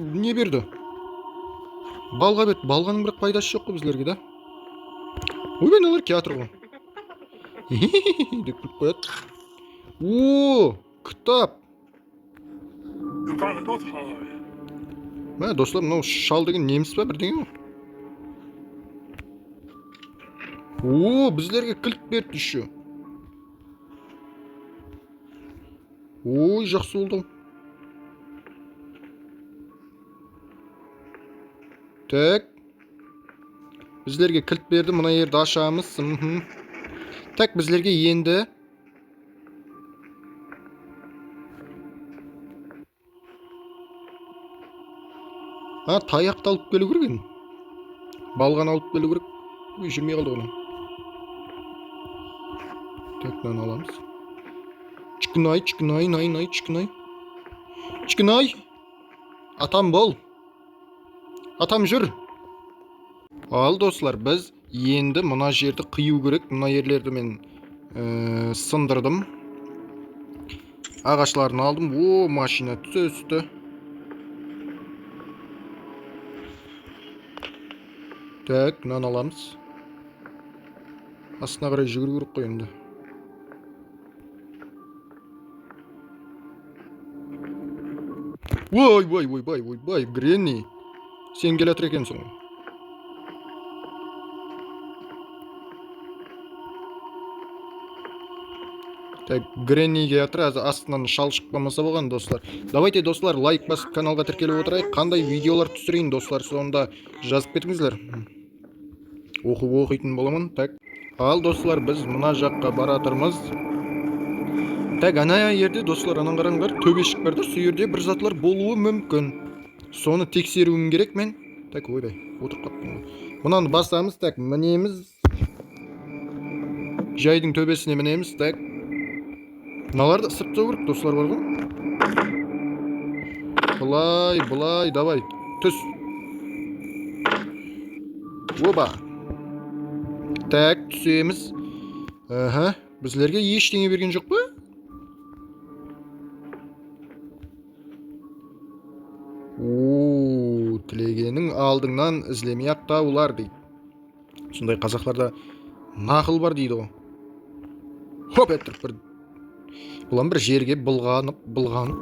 не берді? Балға берді. Балғаның бірақ пайдасы жоқ қой біздерге да. Ойбай, мыналар келе жатыр ғой. Деп күліп қояды. О, кітап. Мә, достар, мынау шал деген неміс па бірдеңе ғой? О, біздерге кілт берді еще. Ой, жақсы болды. Так. Біздерге кілт берді, мына жерді ашамыз. Так, біздерге енді таяқты алып келу керек екен. Балғаны алып келу керек. Ой, жүрмей қалды оны. Так, мынаны аламыз. Чікінай, чікінай. Атам бол. Атам жүр. Ал, достар, біз енді мына жерді қию керек. Мына жерлерді мен сындырдым. Ағашларын алдым. О, машина түсті. Так, мынаны аламыз. Астына қарай жүгіру керек қой енді. Ой, Гренни. Сен келе жатыр екенсің ғой. Так, Гренниге жатыр, астынан шал шықпамаса болған, достар. Давайте, достар, лайк басып каналға тіркеліп отырайық. Қандай видеолар түсірейін, достар, сонда жазып кетіңіздер. Оқитын боламын. Так. Ал, достар, біз мына жаққа баратырмыз. Так, ана жерде, достар, анан қараңдар, төбешік бар да, сол жерде бір затлар болуы мүмкін. Соны тексеруім керек мен. Так, ойбай, отырып қаптым. Мынаны басамыз, так, мінеміз. Жайдың төбесіне мінеміз, так. Мыналарды ысырып тастау керек, достар, бар ғой. Былай, давай, түс. Оба. Так, түсеміз. Біздерге ештеңе берген жоқ па? Тілегенің алдыңнан ізлемей аттаулар дейді. Сондай қазақтарда нақыл бар дейді ғой. Хоп, әттіріп бір. Бұлан бір жерге бұлғанып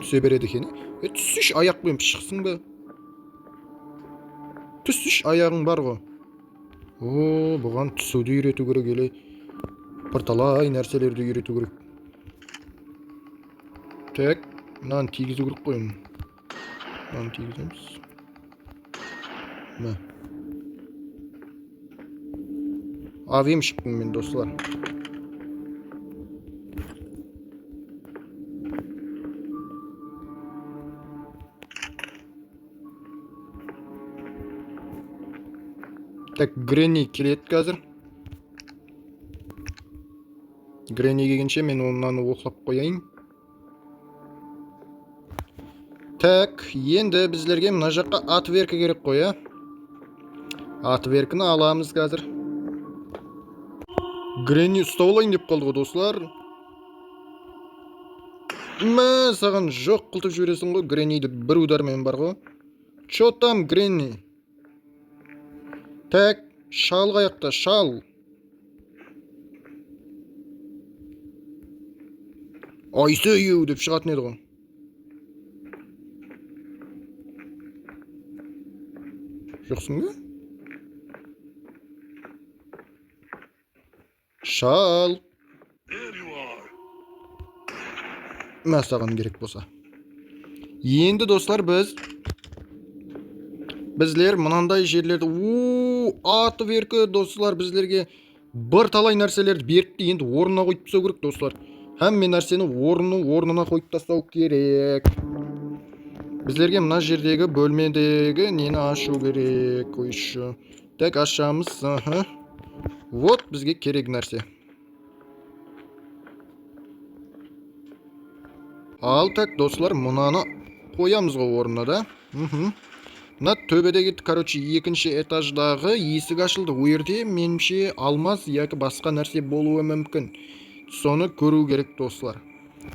түсе береді екен. Түссіш аяқпен шықсың ба? Түссіш аяғың бар ғой. О, бұған түсуді үйрету керек еле. Бірталай нәрселерді үйрету керек. Так, мынаны тигізу керек қойын. Мынаны тигіземіз. Мә. Авем шықпын мен, достар. Так, Гренни келеді қазір. Гренни келгенше мен онаны оқлап қояйын. Так, енді біздерге мына жаққа отверка керек қой, а? Отверканы аламыз қазір. Гренни ұстап алайын деп қалды ғой, достар. Мә, саған жоқ қылтып жібересің ғой, Гренниді бір удармен бар ғой. Чо там, Гренни? Так, шал қаяқта, шал. Айсею деп шығатын еді ғой. Жоқсың ба? Шал. Мә, саған керек болса. Енді достар, біздер мынандай жерлерді отверка достар біздерге бір талай нәрселерді беріпті, енді орнына қойып тастау керек достар. Әмме нәрсені орнына қойып тастау керек. Біздерге мына жердегі бөлмедегі нені ашу керек. Қойшы. Так, ашамыз. Вот бізге керек нәрсе. Ал, так, достар, мұнаны қоямыз ғой орнына да. Мына төбедегі, короче, екінші этаждағы есік ашылды. Ол жерде меніңше алмаз яки басқа нәрсе болуы мүмкін. Соны көру керек, достар.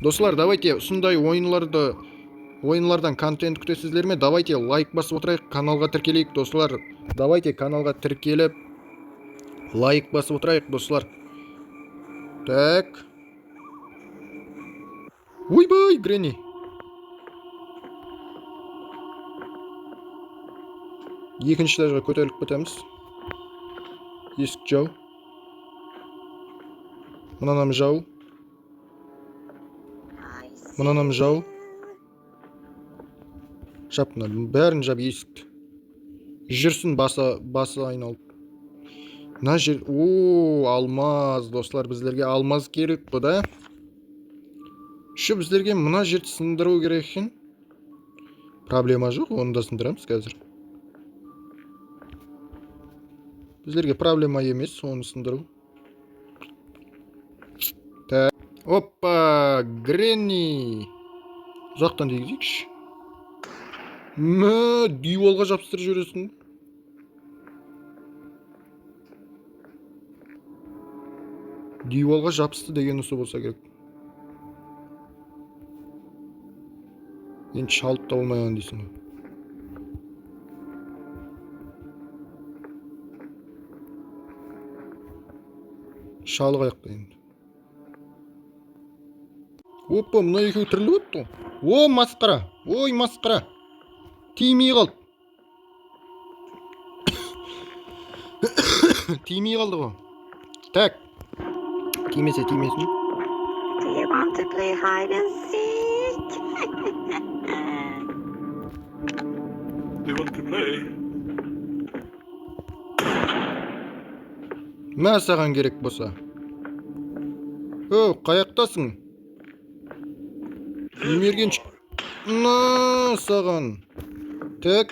Достар, давайте сондай ойындардан контент күтесіздер ме? Давайте лайк басып отырайық, каналға тіркелейік, достар. Давайте каналға тіркеліп лайк басып отырайық, достар. Так. Ойбай, Гренни. Екінші этажға көтеріліп кетеміз. Есік жау. Мынанам жау. Мынанам жау. Жап, бәрін жап есікті. Жүрсін басы айналып. Мына жер, алмаз, достар, біздерге алмаз керек қой да. Шы біздерге мына жерді сындыру керек екен. Проблема жоқ, оны да сындырамыз қазір. Біздерге проблема емес, оны сындыру. Так. Опа, Гренни. Ұзақтан дегізейікші. Мә, диволға жапсытыр жүресің. Диволға жапсыты деген осы болса керек. Енді шалып та болмайған дейсің. Шалы қаяқта енді. Опа, мына екеуі тіріліп өтті. О, масқара. Ой, масқара. Тимей қалды. Тимей қалды ғой. Так. Тимесе тимесін. Do you want to play hide and seek? Do you want to play? Мә, саған керек болса. Қаяқтасың? Емергенші. На, саған. Так.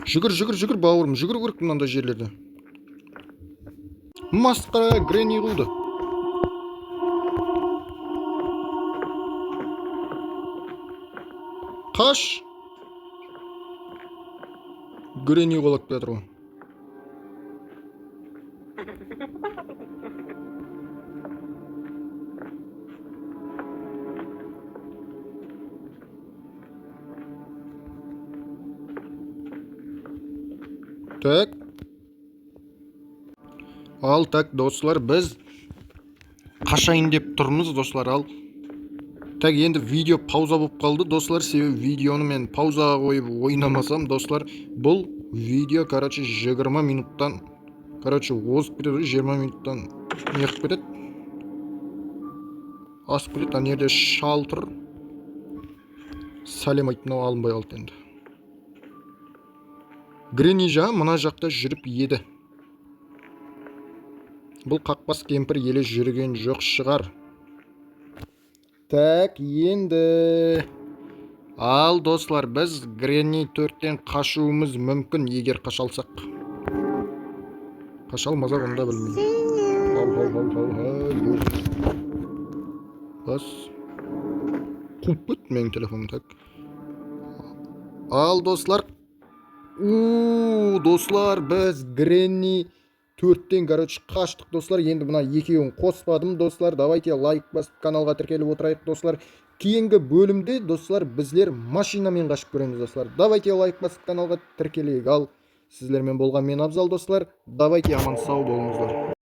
Жүгір, бауырым. Жүгір көрік мұнда жерлерді. Масқара, Гренни қылды. Қаш. Гренни қолап кетір ғой. Так. Ал, так, достар, біз қашайын деп тұрмыз, достар, ал. Так, енді видео пауза болып қалды, достар, себебі видеоны мен паузаға қойып ойнамасам, достар, бұл видео, короче, 20 минуттан, короче, озып кетеді, 20 минуттан неғып кетеді. Асып кетеді, ана жерде шал тұр. Сәлем айтып, мынау алынбай қалды енді. Гренни жаңа мына жақта жүріп еді. Бұл қақпас кемпір еле жүрген жоқ шығар. Так, енді. Ал, достар, біз Гренни 4-тен қашуымыз мүмкін, егер қашалсақ. Қашалмазақ, онда білмеймін. Бас. Қуып кетті менің телефоным, так. Ал, достар. Достар, біз Гренни 4-тен, короче, қаштық, достар. Енді мына екеуін қоспадым, достар. Давайте лайк басып, каналға тіркеліп отырайық, достар. Кейінгі бөлімде, достар, біздер машинамен қашып көреміз, достар. Давайте лайк басып, каналға тіркелейік. Ал, сіздермен болған мен Абзал, достар. Давайте аман сау болыңыздар.